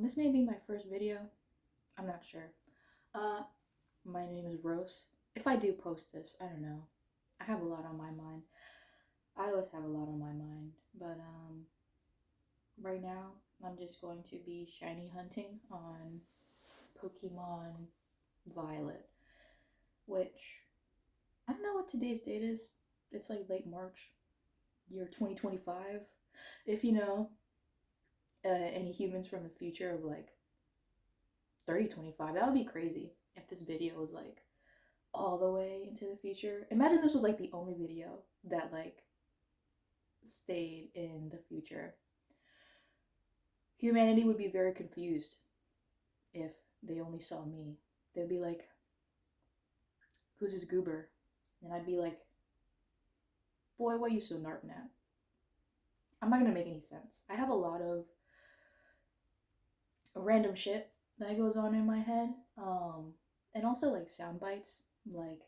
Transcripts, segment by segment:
This may be my first video. I'm not sure. Uh, my name is Rose. If I do post this, I don't know. I have a lot on my mind. I always have a lot on my mind, but right now I'm just going to be shiny hunting on Pokemon Violet, which I don't know what today's date is. It's like late March, year 2025. If you know any humans from the future of like 3025, that would be crazy if this video was like all the way into the future. Imagine this was like the only video that like stayed in the future. Humanity would be very confused if they only saw me. They'd be like, "Who's this goober?" And I'd be like, "Boy, why you so narpnat?" I'm not gonna make any sense. I have a lot of random shit that goes on in my head, and also like sound bites, like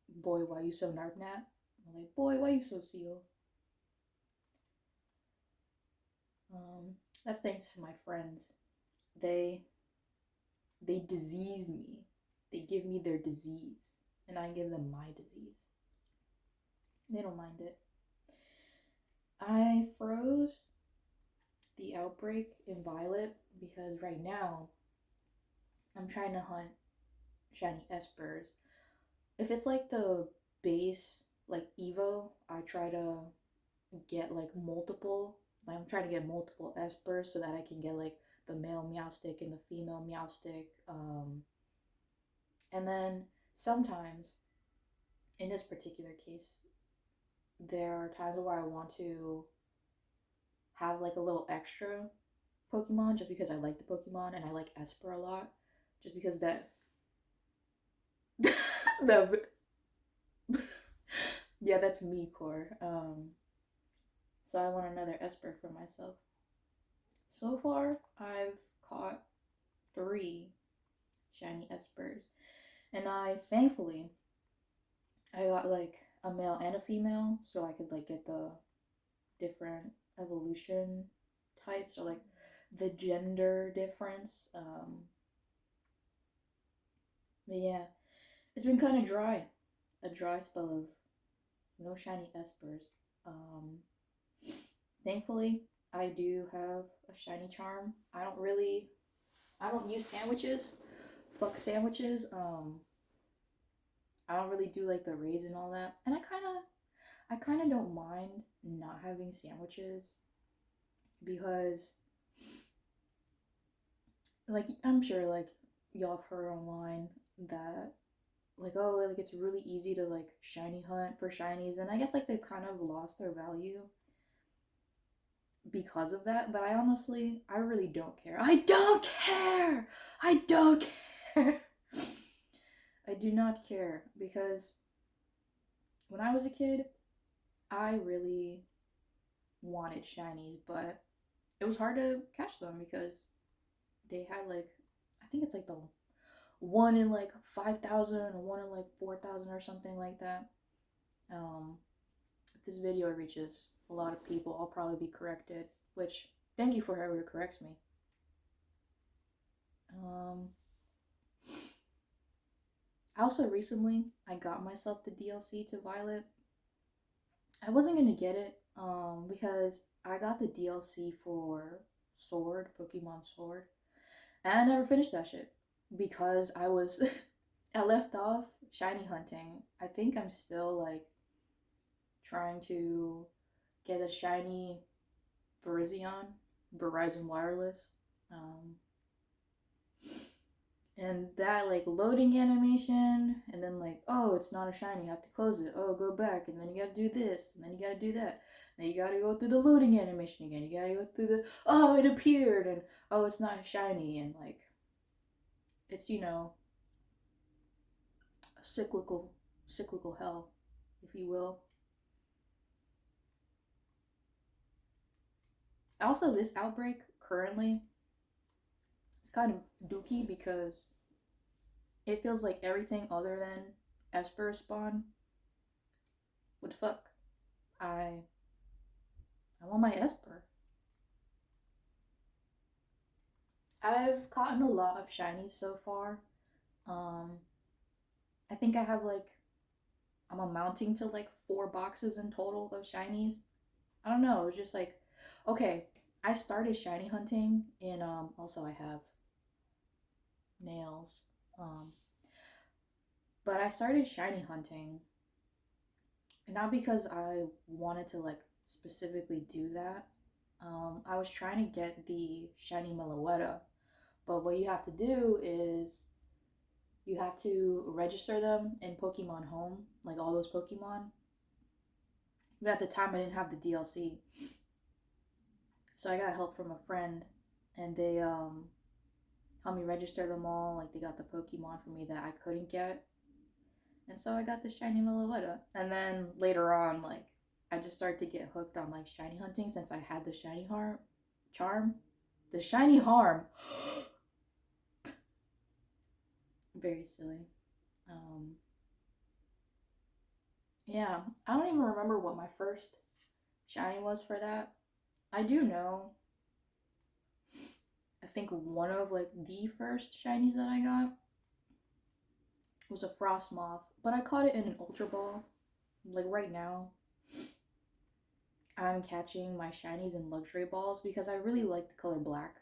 "Boy, why you so narpnat?" Or like "Boy, why you so seal?" Um, that's thanks to my friends. They they disease me. They give me their disease, and I give them my disease. They don't mind it. I froze the outbreak in Violet because right now I'm trying to hunt shiny espers. If it's like the base, like Evo, I try to get like multiple. Like I'm trying to get multiple espers so that I can get like the male Meowstic and the female Meowstic. And then sometimes, in this particular case, there are times where I want to have like a little extra Pokemon just because I like the Pokemon and I like Esper a lot. Just because that the yeah, that's me core. So I want another Esper for myself. So far, I've caught three shiny Espers, and I thankfully I got like a male and a female, so I could like get the different evolution types or like the gender difference. But yeah, it's been kind of dry, a dry spell of no shiny espers. Um, Thankfully, I do have a shiny charm. I don't use sandwiches. Fuck sandwiches. I don't really do like the raids and all that, and I kind of don't mind not having sandwiches because like I'm sure like y'all have heard online that like oh like it's really easy to like shiny hunt for shinies, and I guess like they've kind of lost their value because of that. But I really don't care. I don't care. I don't care. I do not care because when I was a kid, I really wanted shinies, but it was hard to catch them because they had like I think it's like the one in like 5,000 or one in like 4,000 or something like that. Um, if this video reaches a lot of people, I'll probably be corrected. Which thank you for whoever corrects me. Um, I also recently I got myself the DLC to Violet. I wasn't gonna get it because I got the DLC for Sword, Pokemon Sword, and I never finished that shit because I was I left off shiny hunting. I think I'm still like trying to get a shiny Verizon Wireless. Um, and that like loading animation, and then like, oh, it's not a shiny, you have to close it. Oh, go back, and then you gotta do this, and then you gotta do that. Then you gotta go through the loading animation again. You gotta go through the oh, it appeared, and oh, it's not shiny, and like it's a cyclical hell, if you will. Also, this outbreak currently it's kind of dookie because it feels like everything other than Esper spawn. What the fuck? I I want my Esper. I've gotten a lot of shinies so far. Um, I think I have like I'm amounting to like 4 boxes in total of shinies. I don't know. It was just like, okay, I started shiny hunting in also I have nails. Um, but I started shiny hunting not because I wanted to like specifically do that. I was trying to get the shiny Meloetta, but what you have to do is you have to register them in Pokemon Home, like all those Pokemon. But at the time, I didn't have the DLC, so I got help from a friend, and they helped me register them all. Like they got the Pokemon for me that I couldn't get, and so I got the shiny Meloetta. And then later on, like I just started to get hooked on like shiny hunting since I had the shiny harm charm, the shiny harm. Very silly. Um, yeah, I don't even remember what my first shiny was for that. I do know. I think one of like the first shinies that I got was a frost moth, but I caught it in an ultra ball. Like right now, I'm catching my shinies in luxury balls because I really like the color black,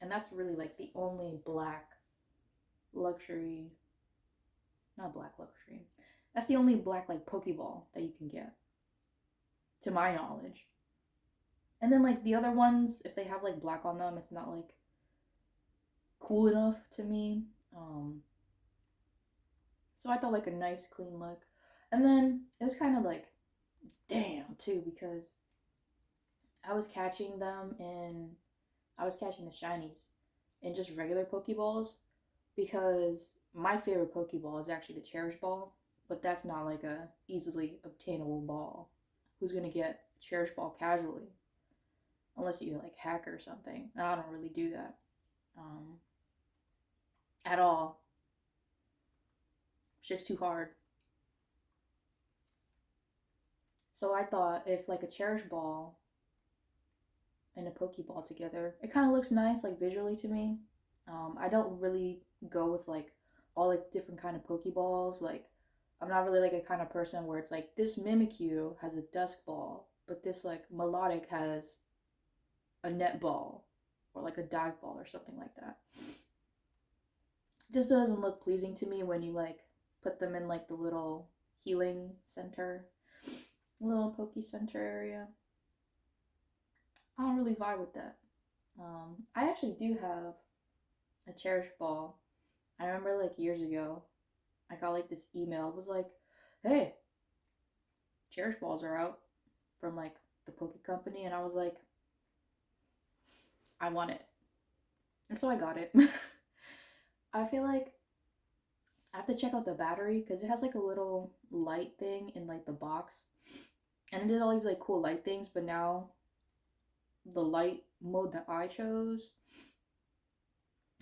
and that's really like the only black luxury, not black luxury. That's the only black like Pokeball that you can get, to my knowledge. And then like the other ones, if they have like black on them, it's not like cool enough to me. Um, so I thought like a nice clean look, and then it was kind of like damn too because I was catching them in I was catching the shinies in just regular Pokeballs because my favorite Pokeball is actually the Cherish Ball, but that's not like a easily obtainable ball. Who's gonna get Cherish Ball casually unless you like hack or something? And I don't really do that um, at all. It's just too hard. So I thought if like a Cherish Ball and a Pokeball together, it kind of looks nice like visually to me. I don't really go with like all like different kind of Pokeballs. Like I'm not really like a kind of person where it's like this Mimikyu has a Dusk Ball, but this like Melodic has a Net Ball or like a Dive Ball or something like that. It just doesn't look pleasing to me when you like put them in like the little healing center, little Poke Center area. I don't really vibe with that. I actually do have a Cherish Ball. I remember like years ago, I got like this email. It was like, "Hey, Cherish Balls are out from like the Poke Company," and I was like, "I want it," and so I got it. I feel like I have to check out the battery because it has like a little light thing in like the box, and it did all these like cool light things. But now the light mode that I chose,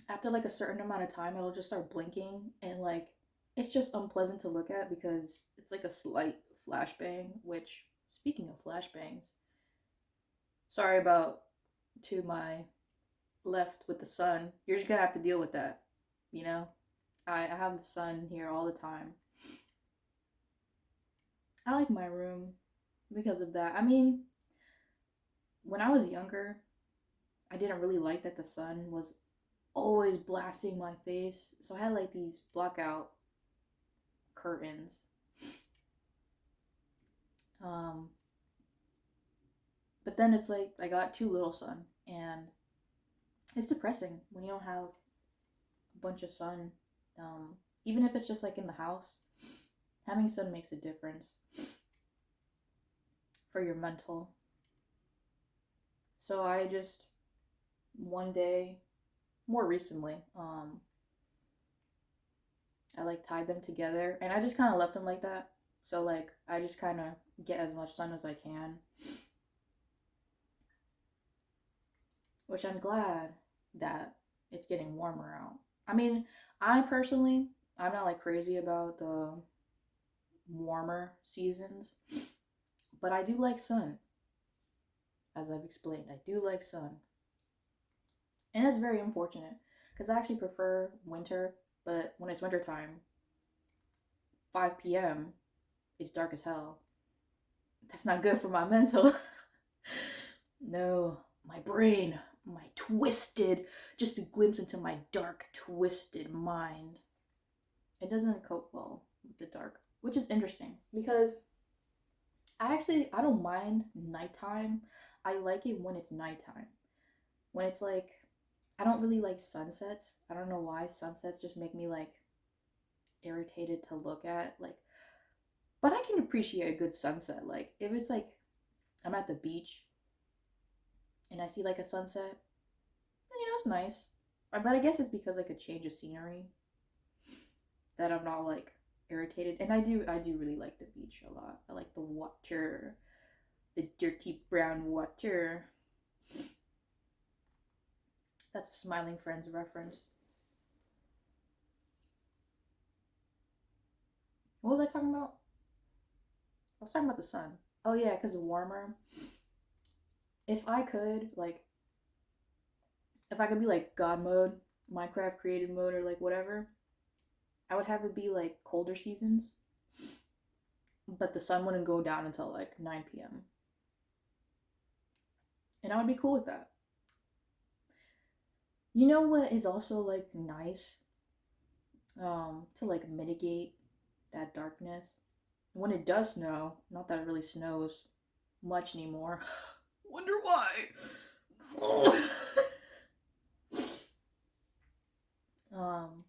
after like a certain amount of time, it'll just start blinking, and like it's just unpleasant to look at because it's like a slight flashbang. Which, speaking of flashbangs, sorry about to my left with the sun. You're just gonna have to deal with that. You know, I have the sun here all the time. I like my room because of that. I mean, when I was younger, I didn't really like that the sun was always blasting my face. So I had like these blackout curtains. Um, but then it's like I got too little sun, and it's depressing when you don't have a bunch of sun. Even if it's just like in the house, having sun makes a difference for your mental. So I just one day, more recently, I like tied them together and I just kind of left them like that. So like I just kind of get as much sun as I can, which I'm glad that it's getting warmer out. I mean, I personally, I'm not like crazy about the warmer seasons, but I do like sun. As I've explained, I do like sun. And that's very unfortunate because I actually prefer winter, but when it's winter time, 5 p.m., it's dark as hell. That's not good for my mental. No, my brain, my twisted, just a glimpse into my dark, twisted mind. It doesn't cope well with the dark, which is interesting because I don't mind nighttime. I like it when it's nighttime. When it's like I don't really like sunsets. I don't know why sunsets just make me like irritated to look at. Like, but I can appreciate a good sunset. Like if it's like I'm at the beach and I see like a sunset, then it's nice. But I guess it's because like a change of scenery that I'm not like irritated. And I do really like the beach a lot. I like the water, the dirty brown water. That's a Smiling Friends reference. What was I talking about? I was talking about the sun. Oh yeah, because it's warmer. If I could, like, if I could be like God mode, Minecraft creative mode, or like whatever, I would have it be like colder seasons, but the sun wouldn't go down until like 9 p.m. And I would be cool with that. You know what is also like nice to like mitigate that darkness? When it does snow, not that it really snows much anymore. Wonder why. um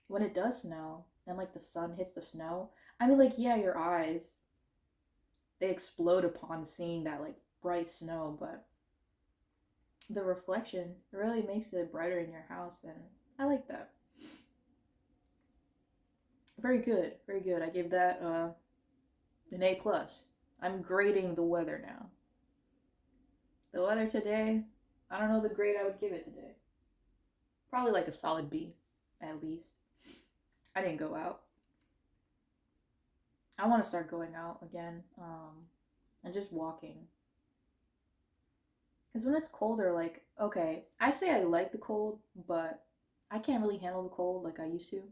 when it does snow and like the sun hits the snow, I mean like yeah, your eyes they explode upon seeing that like bright snow, but the reflection really makes it brighter in your house and I like that. Very good, very good. I give that an A plus. I'm grading the weather now. The weather today, I don't know the grade I would give it today. Probably like a solid B, at least. I didn't go out. I want to start going out again, and just walking. Because when it's colder, like okay, I say I like the cold, but I can't really handle the cold like I used to.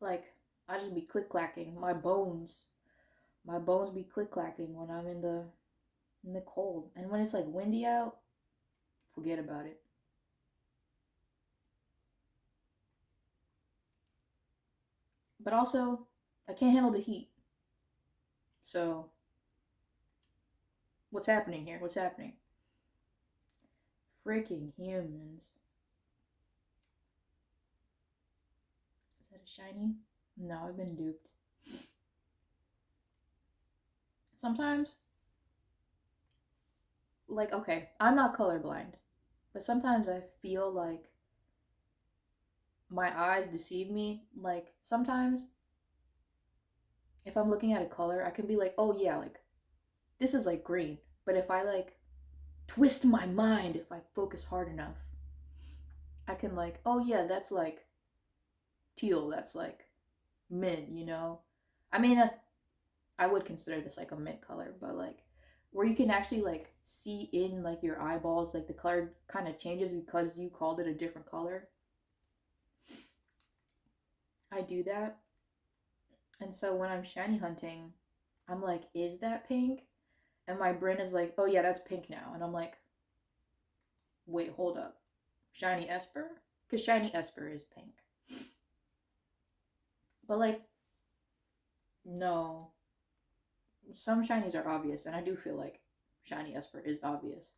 Like I just be click clacking. My bones be click clacking when I'm in the cold. And when it's like windy out, forget about it. But also, I can't handle the heat. So what's happening here? What's happening? Freaking humans. Is that a shiny? No, I've been duped. Sometimes, like, okay, I'm not colorblind, but sometimes I feel like my eyes deceive me. Like, sometimes if I'm looking at a color, I can be like, oh yeah, like, this is like green. But if I like twist my mind, if I focus hard enough, I can, like, oh yeah, that's like teal, that's like mint. I mean, I would consider this like a mint color, but like where you can actually like see in like your eyeballs, like the color kind of changes because you called it a different color. I do that. And so when I'm shiny hunting, I'm like, is that pink? And my brain is like, oh yeah, that's pink now. And I'm like, wait, hold up. Shiny Esper? Because shiny Esper is pink. But like, no. Some shinies are obvious, and I do feel like shiny Esper is obvious.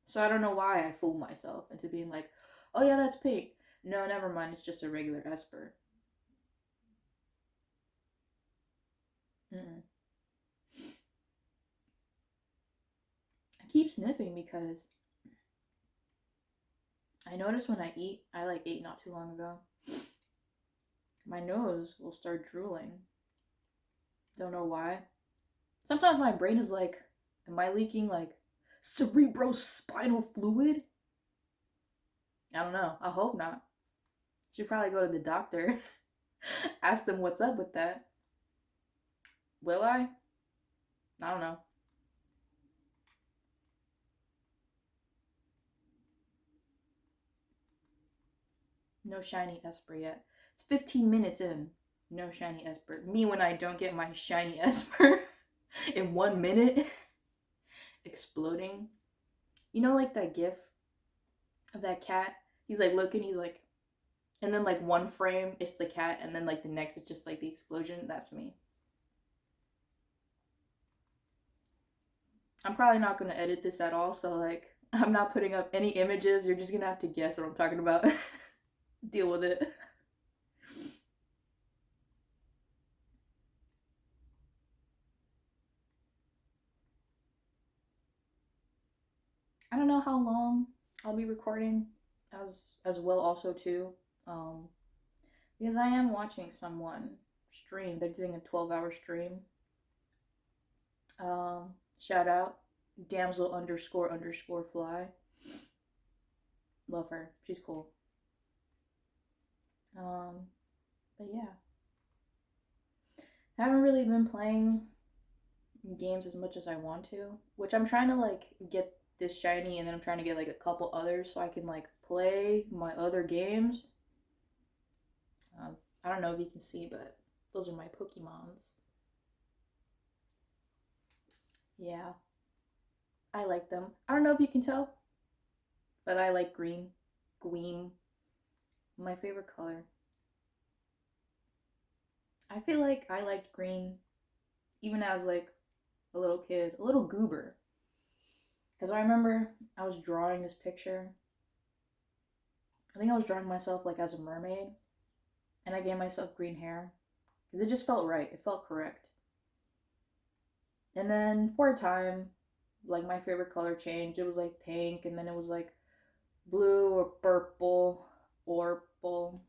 So I don't know why I fool myself into being like, oh yeah, that's pink. No, never mind. It's just a regular Esper. Mm-mm. I keep sniffing because I notice when I eat, I like ate not too long ago, my nose will start drooling. Don't know why. Sometimes my brain is like, am I leaking like cerebrospinal fluid? I don't know. I hope not. Should probably go to the doctor. Ask them what's up with that. Will I? I don't know. No shiny Esper yet. It's 15 minutes in. No shiny Esper. Me when I don't get my shiny Esper in 1 minute. Exploding. You know, like that gif of that cat? He's like looking, he's like, and then like one frame it's the cat, and then like the next it's just like the explosion. That's me. I'm probably not gonna edit this at all, so like I'm not putting up any images. You're just gonna have to guess what I'm talking about. Deal with it. I don't know how long I'll be recording as well also too. Um because I am watching someone stream. They're doing a 12-hour stream. Shout out damsel underscore underscore fly. Love her. She's cool. Um but yeah. I haven't really been playing games as much as I want to, which I'm trying to like get this shiny and then I'm trying to get like a couple others so I can like play my other games. I don't know if you can see, but those are my Pokemons. Yeah, I like them. I don't know if you can tell, but I like green. Gleam. My favorite color. I feel like I liked green even as like a little kid, a little goober. Because I remember I was drawing this picture. I think I was drawing myself like as a mermaid, and I gave myself green hair because it just felt right. It felt correct. And then for a time, like my favorite color changed. It was like pink, and then it was like blue or purple or purple.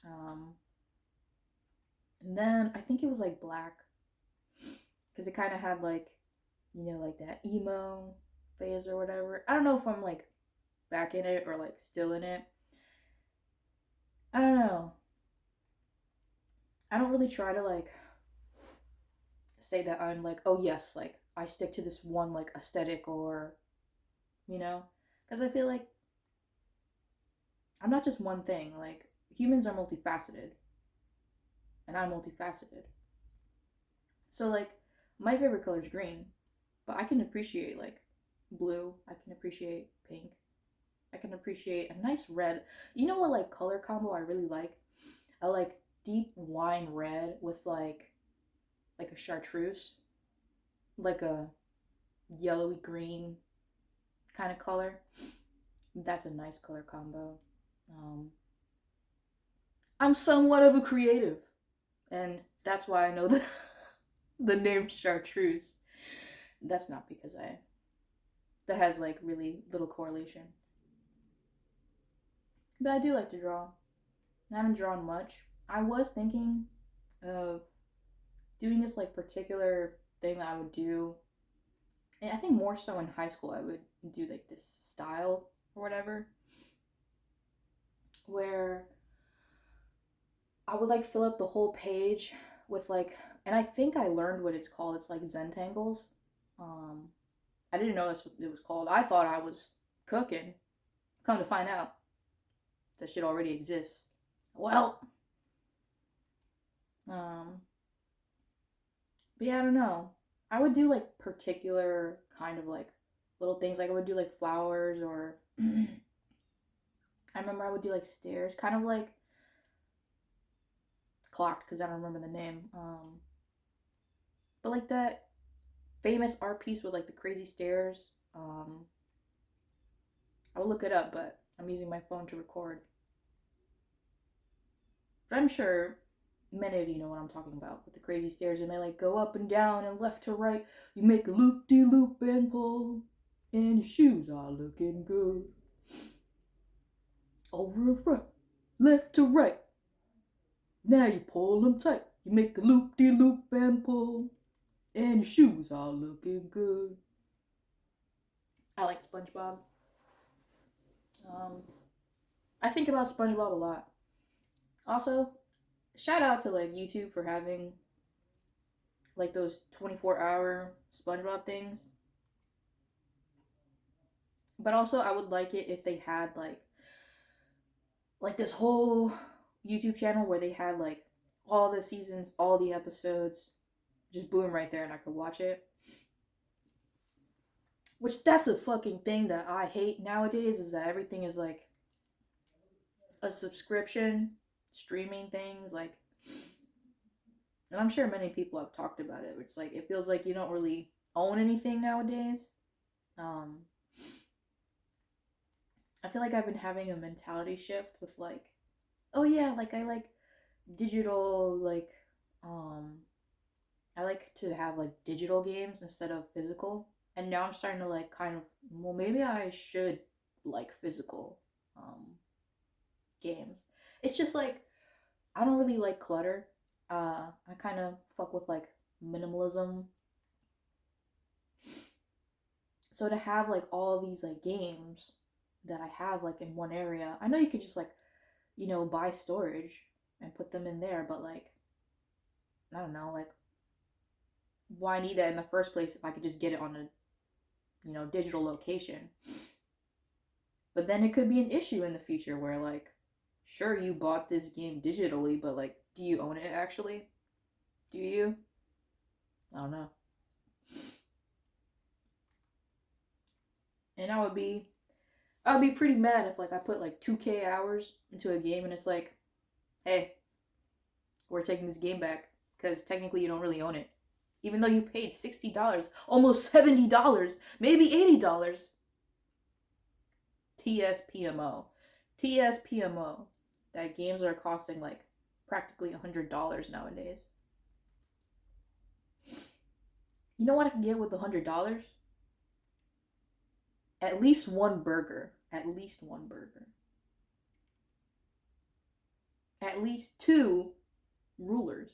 Um, and then I think it was like black because it kind of had like, you know, like that emo phase or whatever. I don't know if I'm like back in it or like still in it. I don't know. I don't really try to like say that I'm like, oh yes, like I stick to this one like aesthetic or, you know, because I feel like I'm not just one thing. Like humans are multifaceted, and I'm multifaceted. So like my favorite color is green, but I can appreciate like blue. I can appreciate pink. I can appreciate a nice red. You know what like color combo I really like? I like deep wine red with like a chartreuse, like a yellowy green kind of color. That's a nice color combo. Um, I'm somewhat of a creative, and that's why I know the the name chartreuse. That's not because I that has like really little correlation. But I do like to draw. I haven't drawn much. I was thinking of doing this like particular thing that I would do. And I think more so in high school I would do like this style or whatever where I would like fill up the whole page with like, and I think I learned what it's called. It's like Zentangles. Um, I didn't know that's what it was called. I thought I was cooking. Come to find out, that shit already exists. Well, um, but yeah, I don't know. I would do like particular kind of like little things. Like I would do like flowers or I remember I would do like stairs, kind of like clocked because I don't remember the name. But like that famous art piece with like the crazy stairs. I will look it up, but I'm using my phone to record. But I'm sure many of you know what I'm talking about with the crazy stairs, and they like go up and down and left to right. You make a loop de loop and pull, and your shoes are looking good. Over and front, left to right. Now you pull them tight. You make a loop de loop and pull, and your shoes are looking good. I like SpongeBob. Um, I think about SpongeBob a lot. Also, shout out to like YouTube for having like those 24-hour SpongeBob things. But also, I would like it if they had like like this whole YouTube channel where they had like all the seasons, all the episodes, just boom right there, and I could watch it. Which that's a fucking thing that I hate nowadays, is that everything is like a subscription streaming things, like, and I'm sure many people have talked about it, which like it feels like you don't really own anything nowadays. um I feel like I've been having a mentality shift with like, oh yeah, like I like digital, like, um I like to have like digital games instead of physical. And now I'm starting to like kind of, well, maybe I should like physical games. It's just like I don't really like clutter. I kind of fuck with like minimalism. So to have like all these like games that I have like in one area, I know you could just like, buy storage and put them in there, but like, I don't know, like, why need that in the first place if I could just get it on a, digital location? But then it could be an issue in the future where like, sure, you bought this game digitally, but like, do you own it actually? Do you? I don't know. And I would be pretty mad if like I put like 2K hours into a game and it's like, hey, we're taking this game back because technically you don't really own it. Even though you paid $60, almost $70, maybe $80. TSPMO. TSPMO. That games are costing like practically $100 nowadays. You know what I can get with $100? At least one burger. At least one burger. At least two rulers.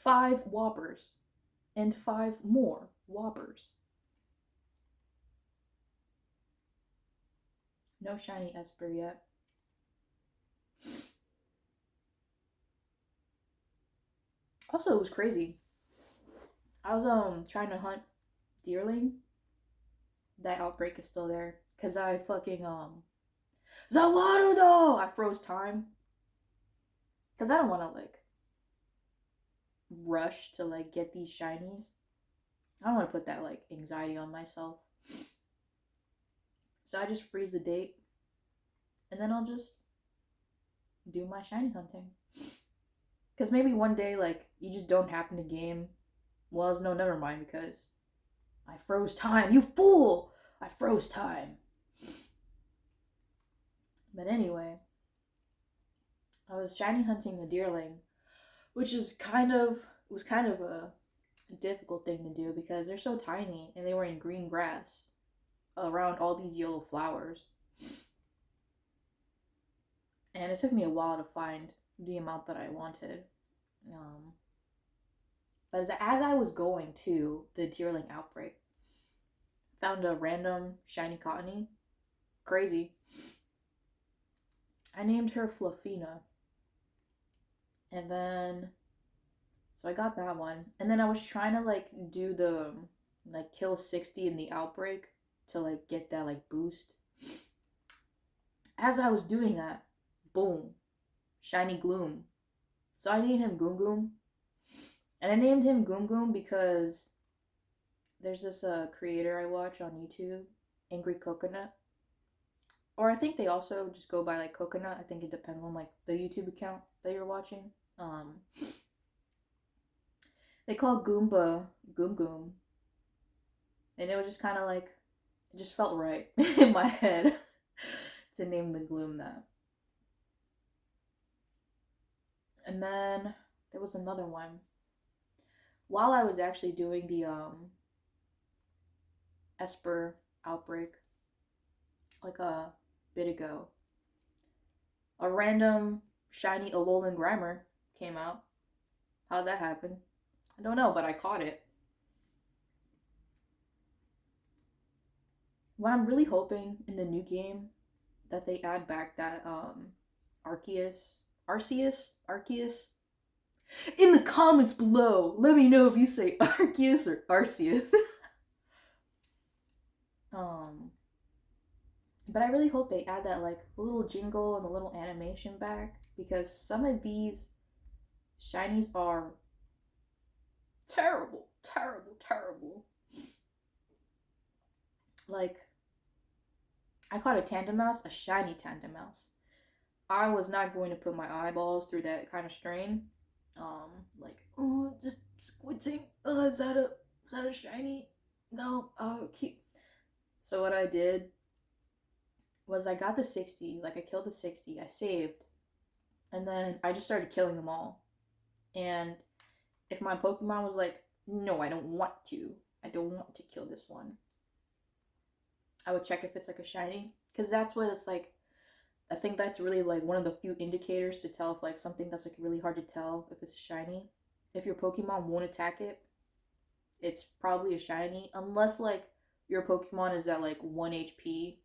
5 Whoppers. And 5 more Whoppers. No shiny Esper yet. Also, it was crazy. I was trying to hunt deerling. That outbreak is still there. Cause I fucking Zawarudo! I froze time. Cause I don't wanna like rush to like get these shinies. I don't wanna put that like anxiety on myself. So I just freeze the date. And then I'll just do my shiny hunting. Cause maybe one day like you just don't happen to game. Well, no, never mind, because I froze time. You fool! I froze time. But anyway, I was shiny hunting the deerling, which is was kind of a difficult thing to do because they're so tiny and they were in green grass around all these yellow flowers. And it took me a while to find the amount that I wanted. Um, but as I was going to the deerling outbreak, found a random shiny cottony. Crazy. I named her Fluffina. And then, so I got that one. And then I was trying to like do the like kill 60 in the outbreak to like get that like boost. As I was doing that, boom, shiny Gloom. So I named him Goom Goom. And I named him Goom Goom because there's this creator I watch on YouTube, Angry Coconut. Or I think they also just go by like Coconut. I think it depends on like the YouTube account that you're watching. They call Goomba Goom Goom. And it was just kind of like, it just felt right in my head to name the Gloom that. And then there was another one. While I was actually doing the Esper outbreak, like a bit ago, a random shiny Alolan Grimer came out. How'd that happen? I don't know, but I caught it. What I'm really hoping in the new game that they add back that Arceus. In the comments below, let me know if you say Arceus or Arceus. um But I really hope they add that like little jingle and the little animation back, because some of these shinies are terrible, terrible, terrible. Like, I caught a tandem mouse, a shiny tandem mouse. I was not going to put my eyeballs through that kind of strain. Like, oh, just squinting. Is that a shiny? No, keep. So what I did was I got the 60, like I killed the 60, I saved, and then I just started killing them all. And if my Pokemon was like, no, I don't want to kill this one, I would check if it's like a shiny. Because that's what it's like. I think that's really like one of the few indicators to tell if like something that's like really hard to tell if it's a shiny. If your Pokemon won't attack it, it's probably a shiny. Unless like your Pokemon is at like 1 HP,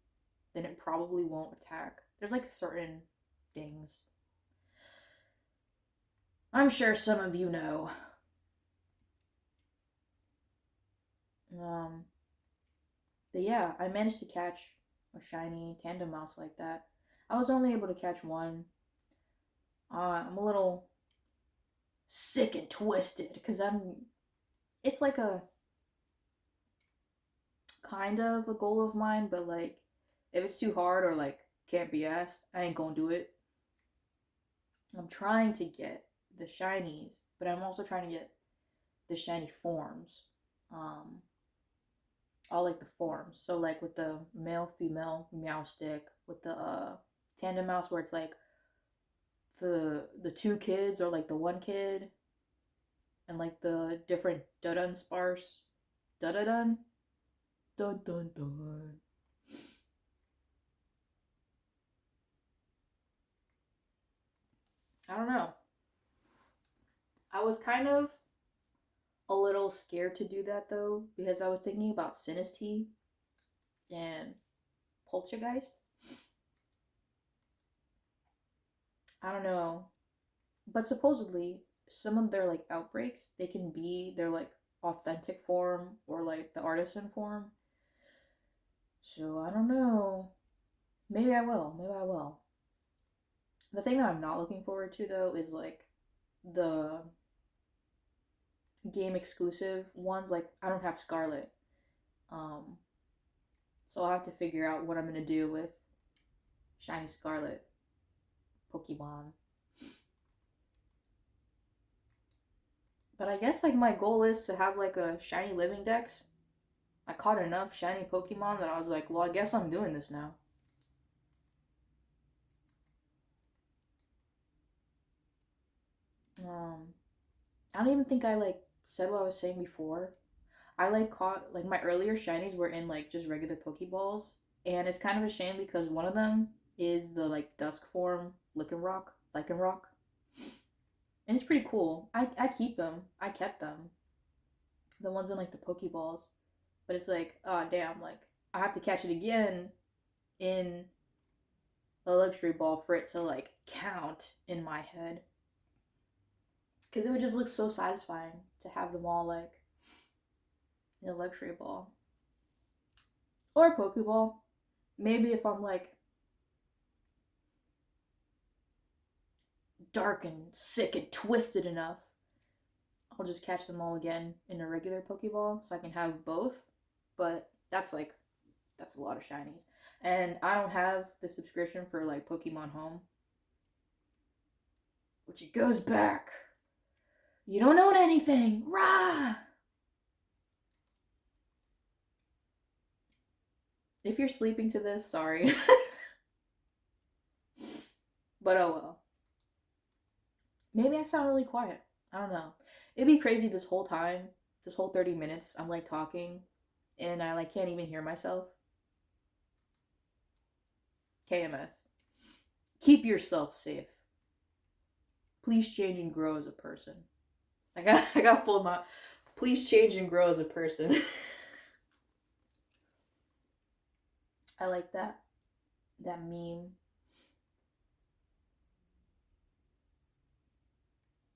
then it probably won't attack. There's like certain things. I'm sure some of you know. Um, but yeah, I managed to catch a shiny tandem mouse like that. I was only able to catch one. I'm a little sick and twisted because it's like a kind of a goal of mine, but like if it's too hard or like can't be asked, I ain't gonna do it. I'm trying to get the shinies, but I'm also trying to get the shiny forms. Um, all like the forms. So like with the male female meow stick, with the tandem mouse where it's like the two kids or like the one kid, and like the different dun sparse dun dun dun dun dun. I don't know. I was kind of a little scared to do that though, because I was thinking about Sinistea and Poltergeist. I don't know. But supposedly some of their like outbreaks, they can be their like authentic form or like the artisan form. So I don't know. Maybe I will. Maybe I will. The thing that I'm not looking forward to though is like the game exclusive ones. Like I don't have Scarlet. Um so I'll have to figure out what I'm gonna do with Shiny Scarlet Pokemon. But I guess like my goal is to have like a shiny living dex. I caught enough shiny Pokemon that I was like, well, I guess I'm doing this now. Um, I don't even think I like said what I was saying before. I like caught like my earlier shinies were in like just regular Pokeballs, and it's kind of a shame because one of them is the like dusk form Lichen Rock, and it's pretty cool. I keep them. I kept them. The ones in like the Pokeballs, but it's like, oh damn, like I have to catch it again in a luxury ball for it to like count in my head, because it would just look so satisfying to have them all like in a luxury ball or a Pokeball. Maybe if I'm like dark and sick and twisted enough, I'll just catch them all again in a regular Pokeball so I can have both. But that's a lot of shinies. And I don't have the subscription for like Pokemon Home, which it goes back. You don't own anything. Rah! If you're sleeping to this, sorry. But oh well. Maybe I sound really quiet. I don't know. It'd be crazy this whole time, this whole 30 minutes, I'm like talking and I like can't even hear myself. KMS. Keep yourself safe. Please change and grow as a person. I got full mouth. Please change and grow as a person. I like that meme.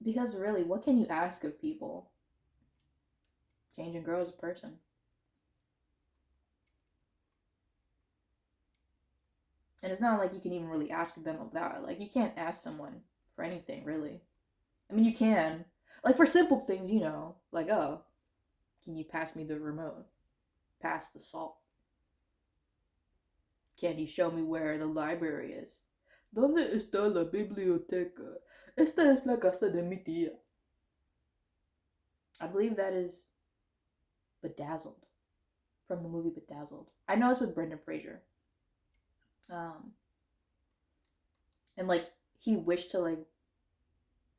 Because really, what can you ask of people? Change and grow as a person. And it's not like you can even really ask them of that. Like, you can't ask someone for anything, really. I mean, you can. Like, for simple things, you know. Like, oh, can you pass me the remote? Pass the salt. Can you show me where the library is? ¿Dónde está la biblioteca? Esta es la casa de mi tía. I believe that is Bedazzled from the movie Bedazzled. I know it's with Brendan Fraser. Um, and like he wished to like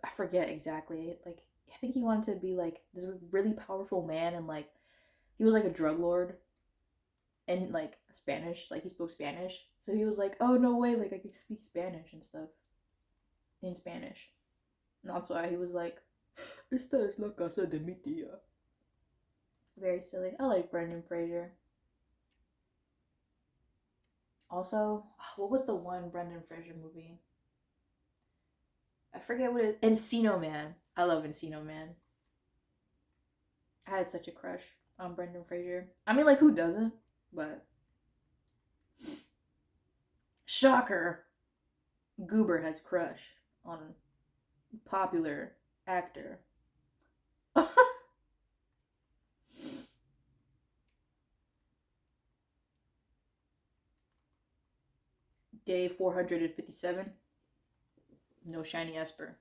I forget exactly. Like I think he wanted to be like this really powerful man, and like he was like a drug lord and like Spanish. Like he spoke Spanish, so he was like, "Oh no way! Like I can speak Spanish and stuff in Spanish." And that's why he was like, "Esta es la casa de mi tía." Very silly. I like Brendan Fraser. Also, what was the one Brendan Fraser movie? I forget what it. Encino Man. I love Encino Man. I had such a crush on Brendan Fraser. I mean, like, who doesn't? But shocker, Goober has crush on popular actor. Day 457. No shiny Esper.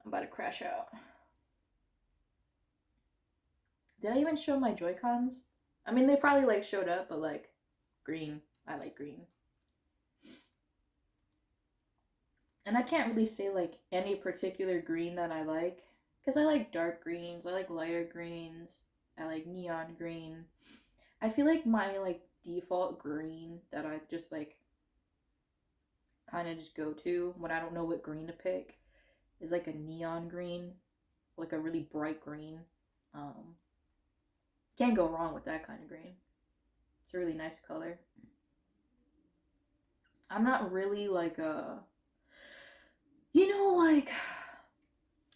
I'm about to crash out. Did I even show my Joy-Cons? I mean, they probably like showed up, but like green. I like green. And I can't really say like any particular green that I like because I like dark greens, I like lighter greens, I like neon green. I feel like my like default green that I just like kind of just go to when I don't know what green to pick is like a neon green, like a really bright green. Um, can't go wrong with that kind of green. It's a really nice color. I'm not really like a, like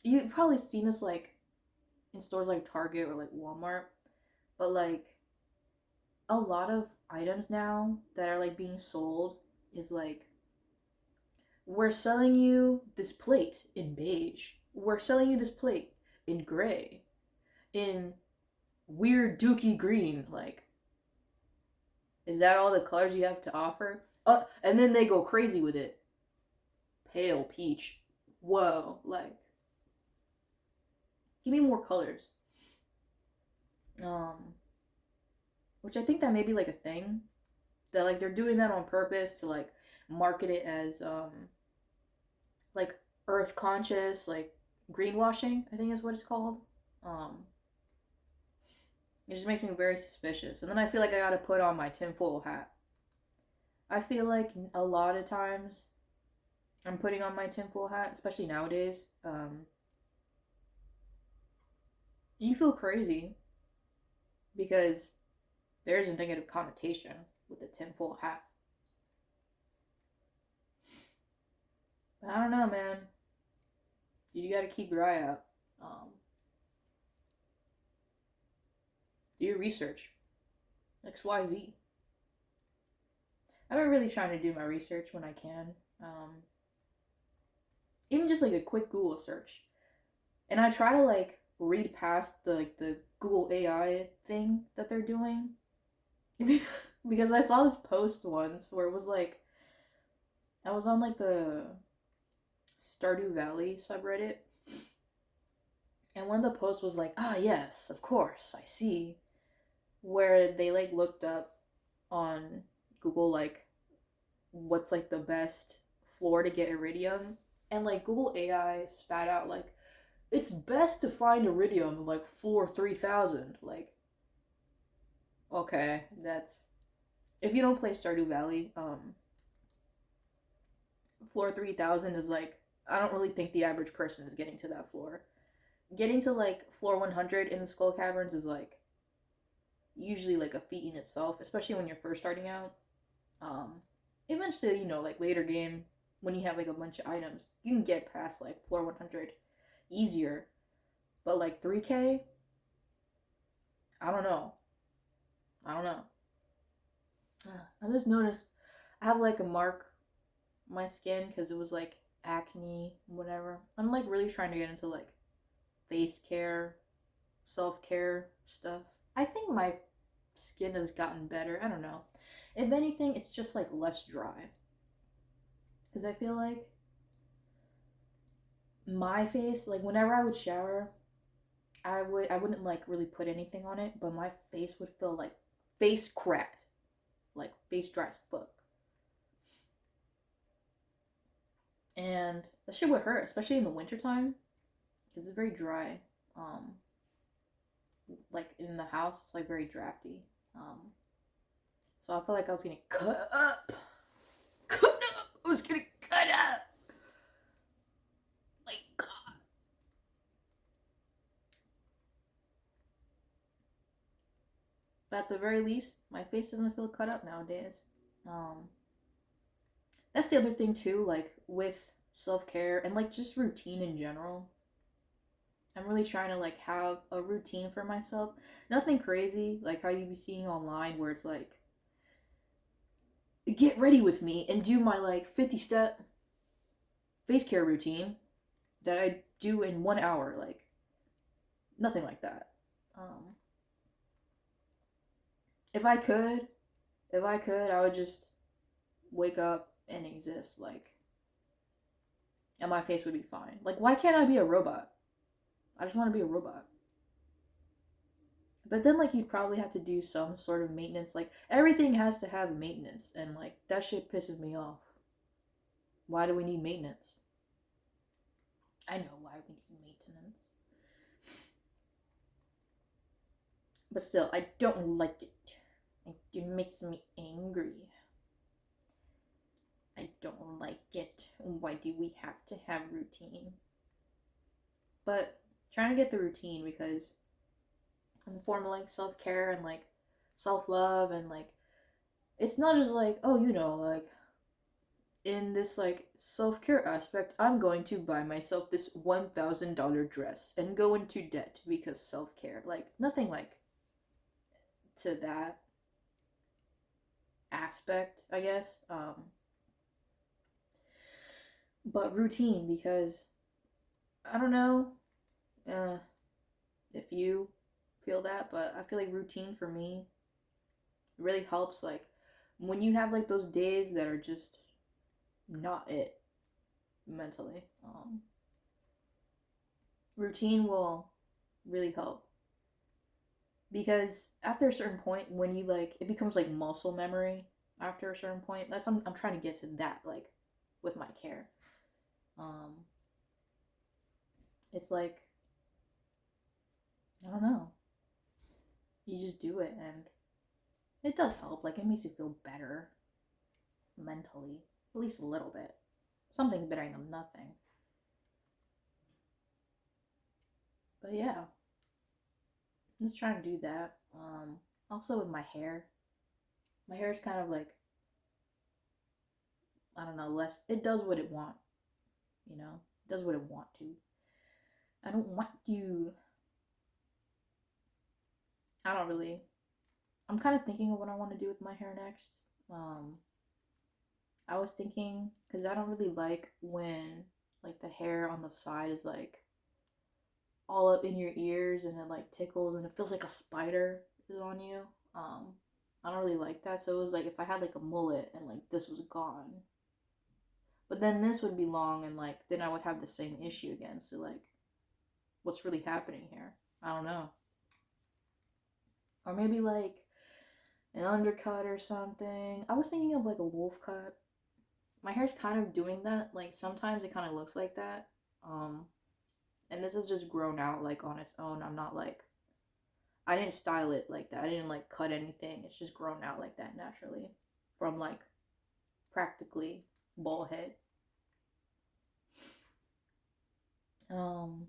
you've probably seen this like in stores like Target or like Walmart, but like a lot of items now that are like being sold is like we're selling you this plate in beige. We're selling you this plate in gray, in weird dookie green. Like, is that all the colors you have to offer? And then they go crazy with it. Pale peach. Whoa, like, give me more colors. Um, which I think that may be like a thing that like they're doing that on purpose to like market it as like earth conscious, like greenwashing, I think is what it's called. Um, it just makes me very suspicious. And then I feel like I gotta put on my tinfoil hat. I feel like a lot of times I'm putting on my tinfoil hat, especially nowadays. You feel crazy because there's a negative connotation with the tinfoil hat. But I don't know, man. You gotta keep your eye out. Um, do your research. XYZ. I've been really trying to do my research when I can. Even just like a quick Google search. And I try to like read past the Google AI thing that they're doing. Because I saw this post once where it was like I was on like the Stardew Valley subreddit, and one of the posts was like, "Ah, yes, of course, I see," where they like looked up on Google like what's like the best floor to get iridium, and like Google AI spat out like it's best to find iridium like floor 3000. Like, okay, that's if you don't play Stardew Valley, floor 3000 is like I don't really think the average person is getting to that floor. Getting to like floor 100 in the Skull Caverns is like usually like a feat in itself, especially when you're first starting out. Um, eventually, like later game when you have like a bunch of items, you can get past like floor 100 easier. But like 3K, I don't know. I don't know. I just noticed I have like a mark on my skin because it was like acne, whatever. I'm like really trying to get into like face care, self care stuff. I think my skin has gotten better. I don't know. If anything, it's just like less dry. Because I feel like my face, like whenever I would shower, I wouldn't like really put anything on it, but my face would feel like face cracked, like face dry as fuck. And that shit would hurt, especially in the wintertime, because it's very dry. Um, like in the house, it's like very drafty. Um, so I felt like I was getting cut up. Cut up! I was getting cut up! Like, God. But at the very least, my face doesn't feel cut up nowadays. Um, that's the other thing too, like with self care and like just routine in general. I'm really trying to like have a routine for myself. Nothing crazy, like how you be seeing online where it's like, get ready with me and do my like 50-step face care routine that I do in 1 hour. Like, nothing like that. Um, if I could, I would just wake up and exist. Like, and my face would be fine. Like, why can't I be a robot? I just want to be a robot. But then, like, you'd probably have to do some sort of maintenance. Like, everything has to have maintenance, and like that shit pisses me off. Why do we need maintenance? I know why we need maintenance, but still, I don't like it. It makes me angry. I don't like it. Why do we have to have routine? But trying to get the routine because I'm form like self care and like self love and like it's not just like, oh, like in this like self care aspect, I'm going to buy myself this $1,000 dress and go into debt because self care. Like nothing like to that aspect, I guess. But routine because I don't know uh, if you feel that, but I feel like routine for me really helps. Like when you have like those days that are just not it mentally, routine will really help because after a certain point, when you like, it becomes like muscle memory. After a certain point, that's I'm trying to get to that like with my care. Um, it's like I don't know, you just do it and it does help. Like it makes you feel better mentally, at least a little bit. Something's better than nothing. But yeah, I'm just trying to do that. Also with my hair is kind of like I don't know, less. It does what it want, it does what it want to. I don't want to. I don't really. I'm kind of thinking of what I want to do with my hair next. Um, I was thinking because I don't really like when like the hair on the side is like all up in your ears and it like tickles and it feels like a spider is on you. Um, I don't really like that. So it was like if I had like a mullet and like this was gone, but then this would be long and like then I would have the same issue again. So like, what's really happening here? I don't know. Or maybe like an undercut or something. I was thinking of like a wolf cut. My hair's kind of doing that. Like sometimes it kind of looks like that. Um, and this is just grown out like on its own. I'm not like I didn't style it like that. I didn't like cut anything. It's just grown out like that naturally from like practically bald head. Um,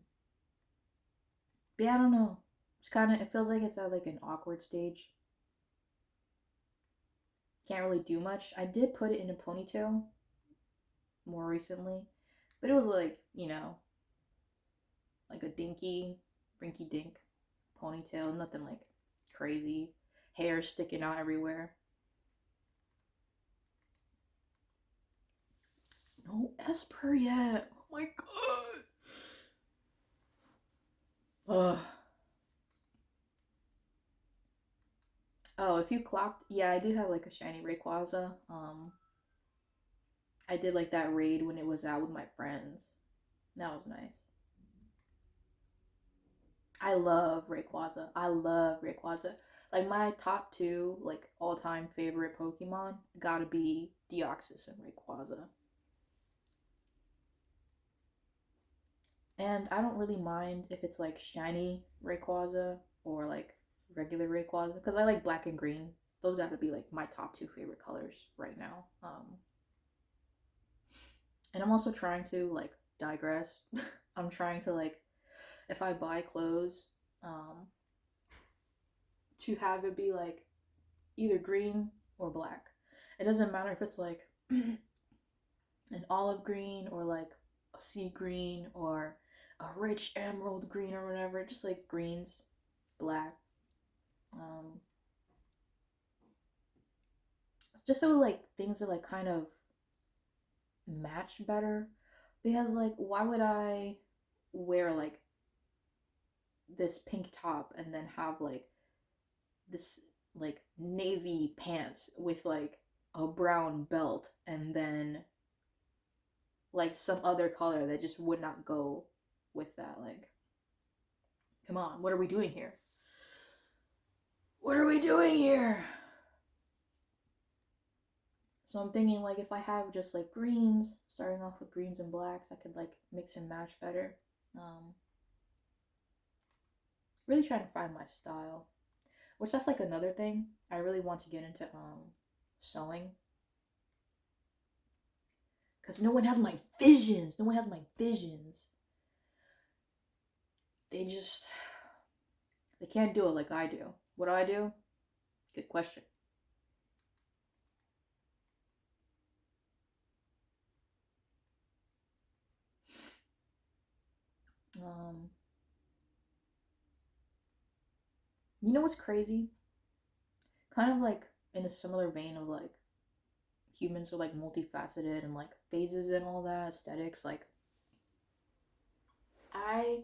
but yeah, I don't know. It's kind of it feels like it's at like an awkward stage. Can't really do much. I did put it in a ponytail more recently, but it was like like a dinky, rinky dink ponytail. Nothing like crazy. Hair sticking out everywhere. No Esper yet. Oh my god. Ugh. Oh, if you clocked, yeah, I do have like a shiny Rayquaza. I did like that raid when it was out with my friends. That was nice. I love Rayquaza. I love Rayquaza. Like my top two, like all time favorite Pokemon, gotta be Deoxys and Rayquaza. And I don't really mind if it's like shiny Rayquaza or like regular Rayquaza because I like black and green. Those gotta be like my top two favorite colors right now. And I'm also trying to like digress. I'm trying to like if I buy clothes, um, to have it be like either green or black. It doesn't matter if it's like an olive green or like a sea green or a rich emerald green or whatever. Just like greens, black. Um, it's just so like things are like kind of match better. Because like why would I wear like this pink top and then have like this like navy pants with like a brown belt and then like some other color that just would not go with that. Like, come on, what are we doing here? What are we doing here? So I'm thinking like if I have just like greens, starting off with greens and blacks, I could like mix and match better. Um, really trying to find my style, which that's like another thing. I really want to get into sewing because no one has my visions. No one has my visions. They just they can't do it like I do. What do I do? Good question. Um, you know what's crazy? Kind of like in a similar vein of like humans are like multifaceted and like phases and all that aesthetics. Like I,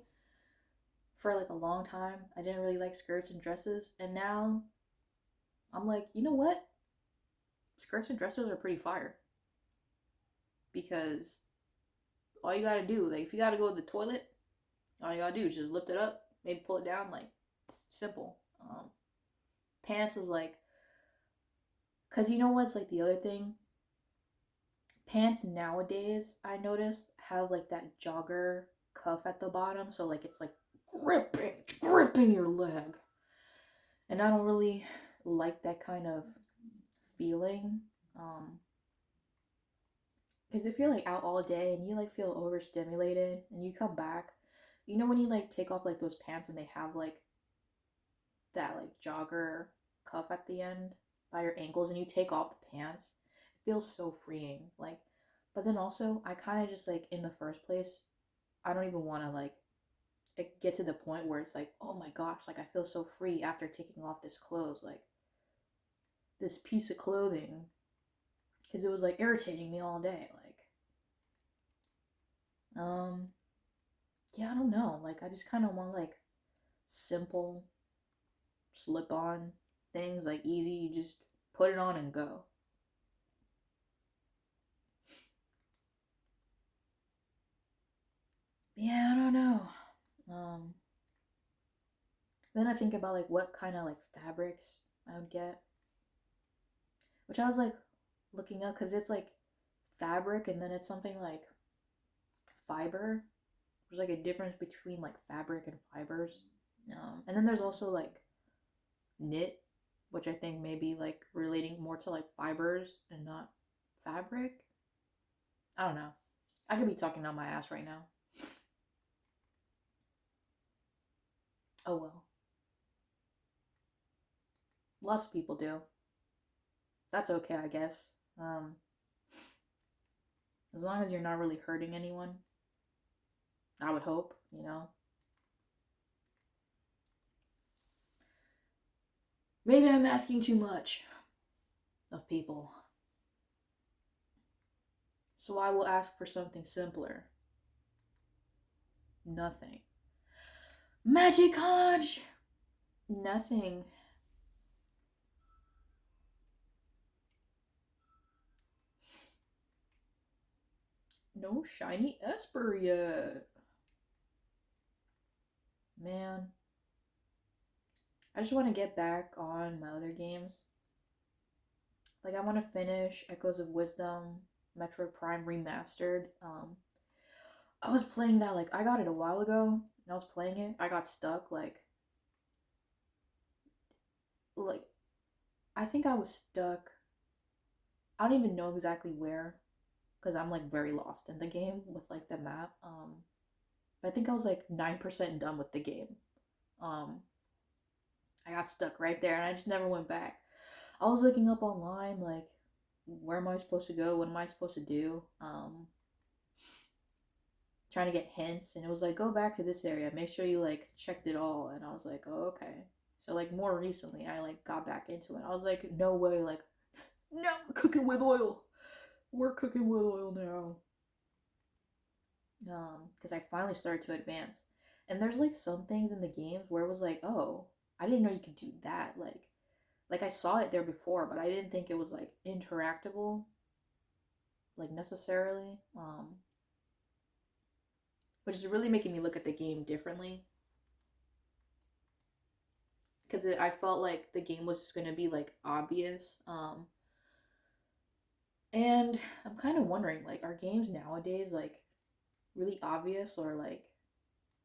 for like a long time, I didn't really like skirts and dresses, and now I'm like, you know what? Skirts and dresses are pretty fire because all you gotta do, like, if you gotta go to the toilet, all you gotta do is just lift it up, maybe pull it down, like simple. Pants is like, cause you know what's like the other thing? Pants nowadays, I notice, have like that jogger cuff at the bottom, so like it's like gripping your leg, and I don't really like that kind of feeling. Um, because if you're like out all day and you like feel overstimulated and you come back, you know when you like take off like those pants and they have like that like jogger cuff at the end by your ankles and you take off the pants, it feels so freeing. Like, but then also I kind of just like in the first place, I don't even want to like get to the point where it's like, oh my gosh, like I feel so free after taking off this clothes, like this piece of clothing, because it was like irritating me all day. Um, yeah, I don't know. Like I just kind of want like simple slip on things, like easy. You just put it on and go. Yeah, I don't know. Um, then I think about like what kind of like fabrics I would get, which I was like looking up because it's like fabric and then it's something like fiber. There's like a difference between like fabric and fibers. And then there's also like knit, which I think may be like relating more to like fibers and not fabric. I don't know. I could be talking out my ass right now. Oh well. Lots of people do. That's okay, I guess. As long as you're not really hurting anyone, I would hope, you know. Maybe I'm asking too much of people. So I will ask for something simpler. Nothing. Magic. Nothing. No shiny Esper yet. Man. I just want to get back on my other games. Like, I want to finish Echoes of Wisdom, Metroid Prime Remastered. I was playing that, like, I got it a while ago, and I was playing it. I got stuck, like, I think I was stuck. I don't even know exactly where, because I'm, like, very lost in the game with, like, the map. I think I was, like, 9% done with the game. Um, I got stuck right there, and I just never went back. I was looking up online, like, where am I supposed to go? What am I supposed to do? Trying to get hints, and it was like, go back to this area, make sure you like checked it all. And I was like, oh, okay. So like more recently I like got back into it. I was like, no way, like, no, we're cooking with oil. We're cooking with oil now. Because I finally started to advance. And there's like some things in the games where it was like, oh, I didn't know you could do that. Like I saw it there before, but I didn't think it was like interactable, like necessarily. Which is really making me look at the game differently, because I felt like the game was just gonna be like obvious. And I'm kind of wondering, like, are games nowadays like really obvious, or like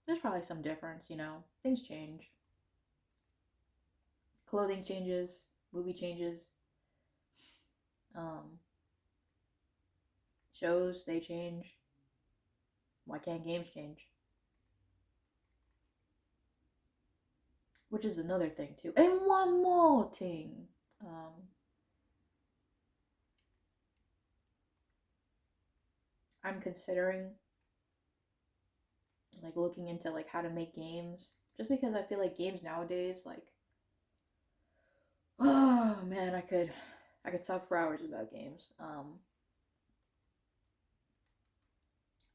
there's probably some difference, you know? Things change. Clothing changes, movie changes, um, shows they change. Why can't games change? Which is another thing too. And one more thing. I'm considering like looking into like how to make games, just because I feel like games nowadays, like, oh man, I could talk for hours about games.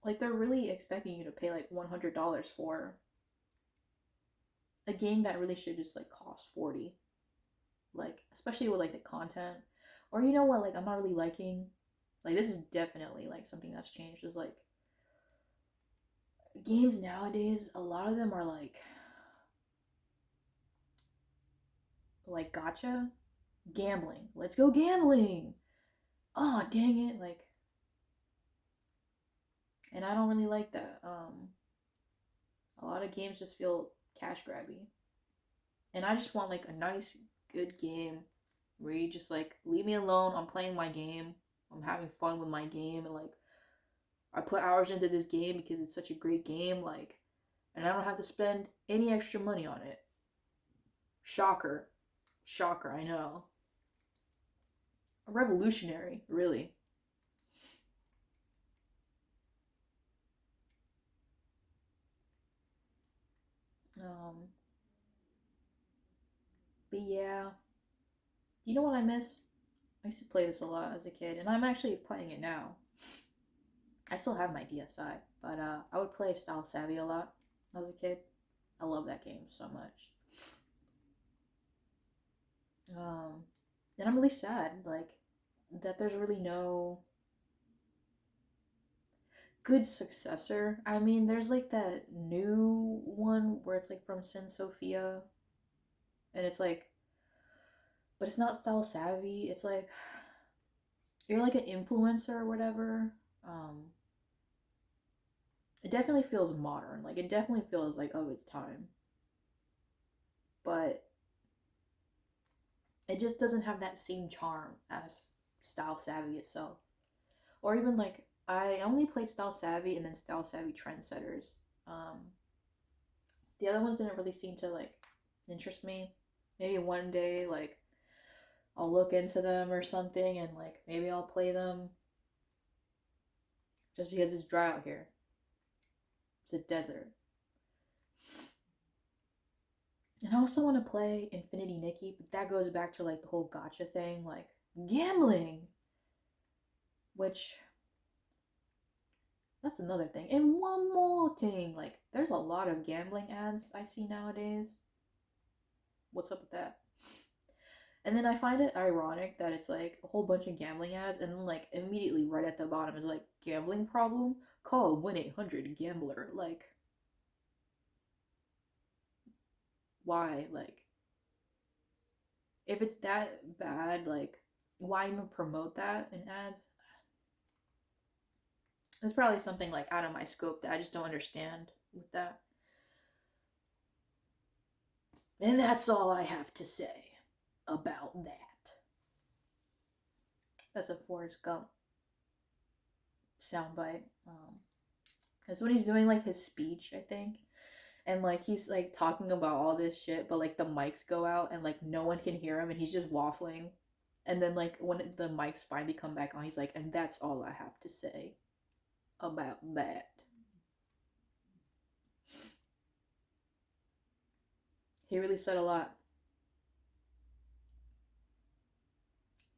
Like they're really expecting you to pay like $100 for a game that really should just like cost 40. Like especially with like the content. Or you know what, like I'm not really liking, like this is definitely like something that's changed, is like games nowadays, a lot of them are like gotcha gambling. Let's go gambling. Oh, dang it, like, and I don't really like that. A lot of games just feel cash grabby, and I just want like a nice, good game where you just like leave me alone. I'm playing my game. I'm having fun with my game, and like I put hours into this game because it's such a great game. Like, and I don't have to spend any extra money on it. Shocker, shocker. I know. Revolutionary, really. Um, but yeah, you know what I miss? I used to play this a lot as a kid, and I'm actually playing it now. I still have my DSi, but I would play Style Savvy a lot as a kid. I love that game so much. Um, and I'm really sad, like, that there's really no good successor. I mean, there's like that new one where it's like from Sin Sophia, and it's like, but it's not Style Savvy. It's like you're like an influencer or whatever. Um, it definitely feels modern. Like, it definitely feels like, oh, it's time. But it just doesn't have that same charm as Style Savvy itself. Or even like, I only played Style Savvy and then Style Savvy Trendsetters. Um, the other ones didn't really seem to like interest me. Maybe one day, like, I'll look into them or something, and like maybe I'll play them, just because it's dry out here. It's a desert. And I also want to play Infinity Nikki, but that goes back to like the whole gotcha thing, like gambling, which That's another thing. And one more thing, like there's a lot of gambling ads I see nowadays. What's up with that? And then I find it ironic that it's like a whole bunch of gambling ads, and then like immediately right at the bottom is like gambling problem. Call 1-800-GAMBLER. Like, why? Like, if it's that bad, like, why even promote that in ads? It's probably something like out of my scope that I just don't understand with that. And that's all I have to say about that. That's a Forrest Gump soundbite. That's when he's doing like his speech, I think. And like he's like talking about all this shit, but like the mics go out and like no one can hear him and he's just waffling. And then like when the mics finally come back on, he's like, and that's all I have to say about that. He really said a lot.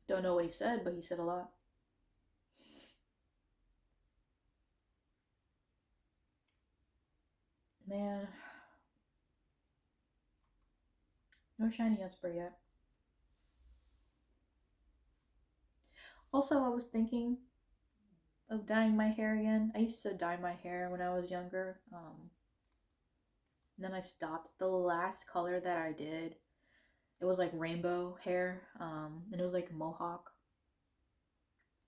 Don't know what he said, but he said a lot. Man, no shiny Esper yet. Also, I was thinking of dyeing my hair again. I used to dye my hair when I was younger. Then I stopped. The last color that I did, it was like rainbow hair, and it was like mohawk.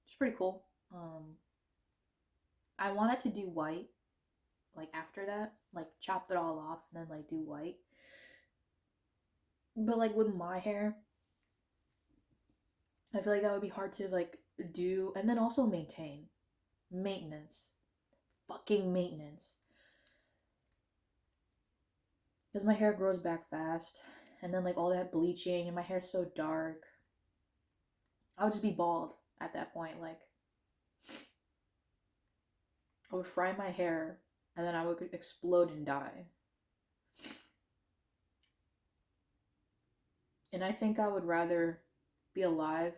It's pretty cool. I wanted to do white, like after that, like chop it all off and then like do white. But like with my hair, I feel like that would be hard to like do and then also maintain. Maintenance. Fucking maintenance. Because my hair grows back fast. And then like all that bleaching and my hair's so dark. I would just be bald at that point. Like I would fry my hair and then I would explode and die. And I think I would rather be alive.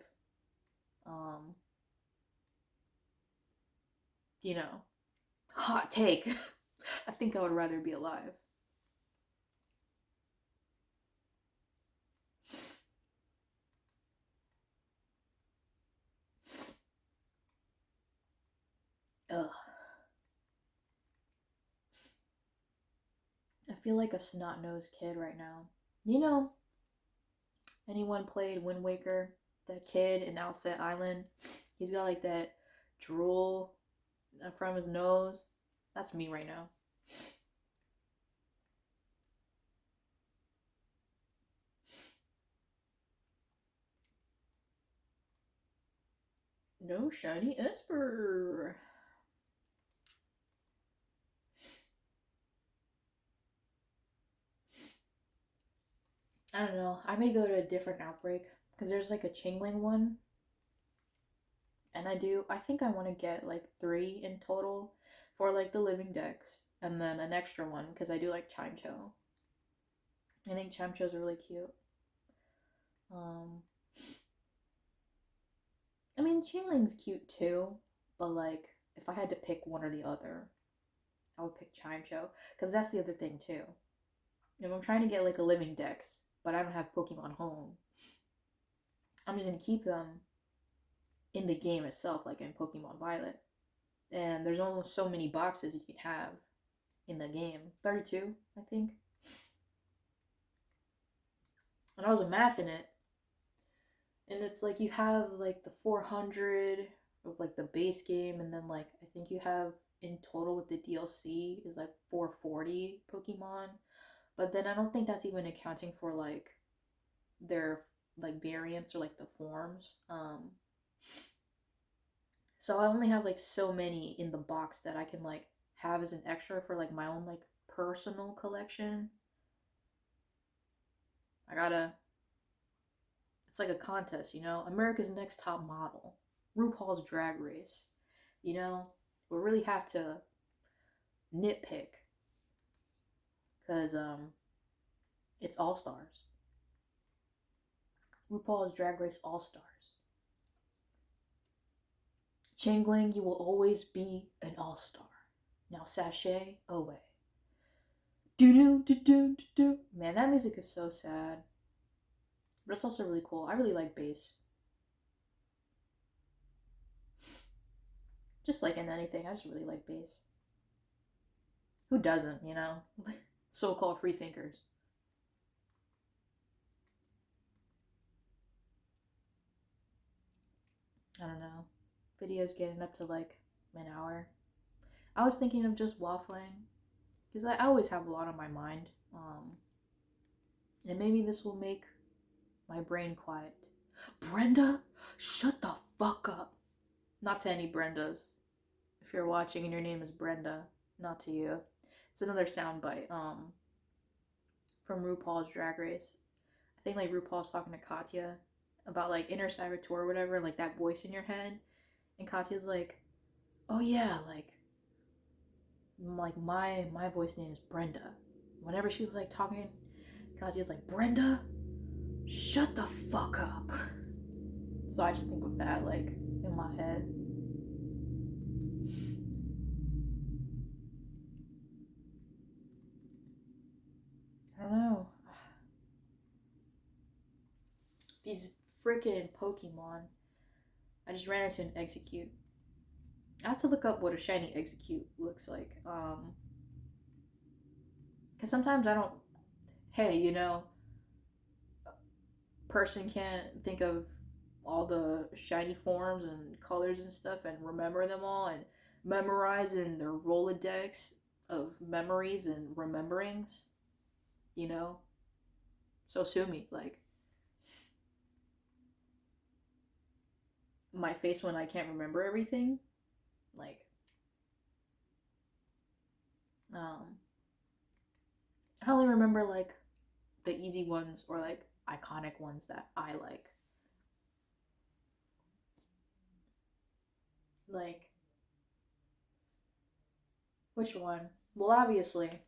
Um, you know, hot take. I think I would rather be alive. Ugh. I feel like a snot nosed kid right now. You know, anyone played Wind Waker? That kid in Outset Island? He's got like that drool from his nose. That's me right now. No shiny Esper. I don't know. I may go to a different outbreak because there's like a Chingling one, and I think I want to get like three in total for like the living decks, and then an extra one because I do like Chimecho. I think Chimecho's are really cute. Um, I mean, Chingling's cute too, but like if I had to pick one or the other, I would pick Chimecho because that's the other thing too. If I'm trying to get like a living dex, but I don't have Pokemon home, I'm just gonna keep them in the game itself, like in Pokemon Violet. And there's only so many boxes you can have in the game. 32, I think. And I was a math in it. And it's like you have like the 400 of like the base game, and then like I think you have in total with the DLC is like 440 Pokemon. But then I don't think that's even accounting for like their like variants or like the forms. So I only have like so many in the box that I can like have as an extra for like my own like personal collection. I gotta, it's like a contest, you know? America's Next Top Model, RuPaul's Drag Race, you know? We really have to nitpick because it's All Stars. RuPaul's Drag Race All Stars. Changling, you will always be an all-star. Now sashay away. Do do do do do. Man, that music is so sad. But it's also really cool. I really like bass. Just like in anything, I just really like bass. Who doesn't, you know? So-called free thinkers. I don't know. Videos getting up to like an hour. I was thinking of just waffling because I always have a lot on my mind. And maybe this will make my brain quiet. Brenda, shut the fuck up. Not to any Brendas. If you're watching and your name is Brenda, not to you. It's another soundbite from RuPaul's Drag Race. I think like RuPaul's talking to Katya about like inner saboteur or whatever, like that voice in your head. And Katya's like, oh yeah, like my voice name is Brenda. Whenever she was like talking, Katya's like, Brenda, shut the fuck up. So I just think of that like in my head. I don't know. These freaking Pokemon. I just ran into an Execute. I have to look up what a shiny Execute looks like. Because sometimes I don't. Hey, you know, person can't think of all the shiny forms and colors and stuff and remember them all and memorize in their Rolodex of memories and rememberings, you know? So sue me. Like, my face when I can't remember everything. Like, I only remember like the easy ones or like iconic ones that I like. Like, which one? Well, obviously,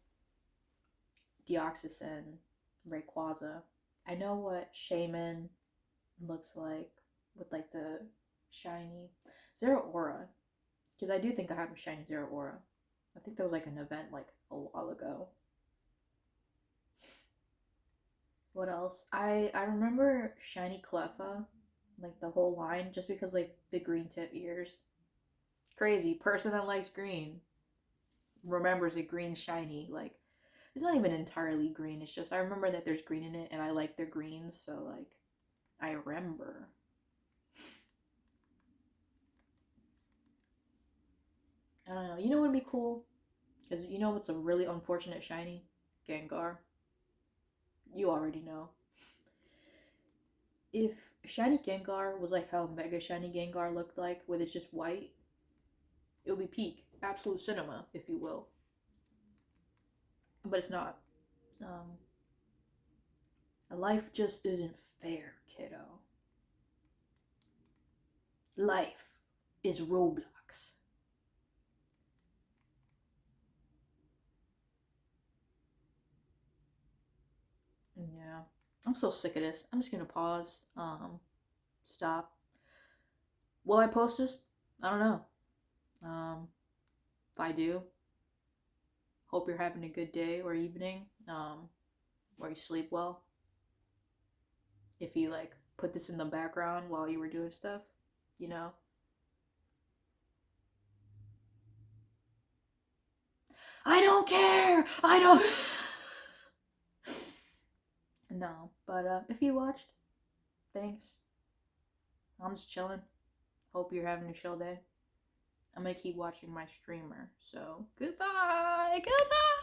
Deoxysyn, Rayquaza. I know what Shaman looks like with like the shiny Zeraora. Because I do think I have a shiny Zeraora. I think there was like an event like a while ago. What else? I remember shiny Cleffa, like the whole line, just because like the green tip ears. Crazy person that likes green remembers a green shiny. Like it's not even entirely green. It's just I remember that there's green in it, and I like their greens, so like I remember. I don't know. You know what would be cool? Because you know what's a really unfortunate shiny? Gengar. You already know. If shiny Gengar was like how Mega Shiny Gengar looked like, with it's just white, it would be peak. Absolute cinema, if you will. But it's not. Um, Life just isn't fair, kiddo. Life is Roblox. Yeah. I'm so sick of this. I'm just gonna pause. Stop. Will I post this? I don't know. If I do, hope you're having a good day or evening. Or you sleep well. If you like put this in the background while you were doing stuff, you know. I don't care. I don't. No, but if you watched, thanks. I'm just chilling. Hope you're having a chill day. I'm gonna keep watching my streamer. So goodbye. Goodbye.